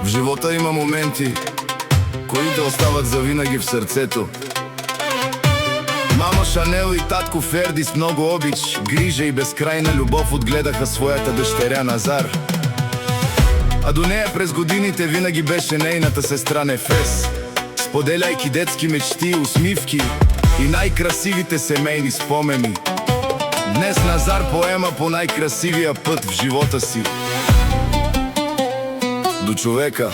В живота има моменти, които остават завинаги в сърцето. Мама Шанел и татко Ферди с много обич, грижа и безкрайна любов отгледаха своята дъщеря Назар. А до нея през годините винаги беше нейната сестра Нефес, споделяйки детски мечти, усмивки и най-красивите семейни спомени. Днес Назар поема по най-красивия път в живота си до човека,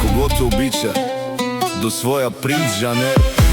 когото обича, до своя принц Жанер.